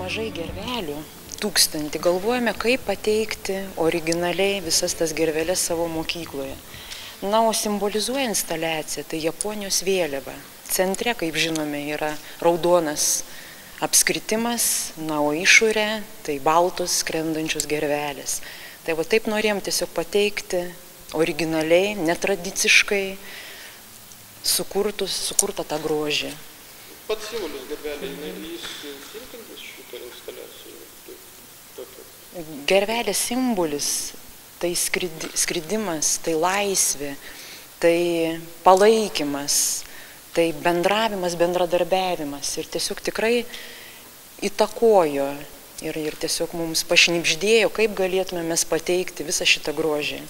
Nemažai gervelių, 1000. Galvojame, kaip pateikti originaliai visas tas gerveles savo mokykloje. Na, o simbolizuoja instaliacija, tai Japonijos vėliava. Centre, kaip žinome, yra raudonas apskritimas, na, o išorė tai baltos skrendančios gervelės. Tai va taip norėjom tiesiog pateikti originaliai, netradiciškai sukurtą tą grožį. Pats simbolis gervelė, jis tinkantis šitą instaliaciją? Gervelės simbolis tai skridimas, tai laisvė, tai palaikymas, tai bendravimas, bendradarbiavimas. Ir tiesiog tikrai įtakojo ir tiesiog mums pašnibždėjo, kaip galėtume mes pateikti visą šitą grožį.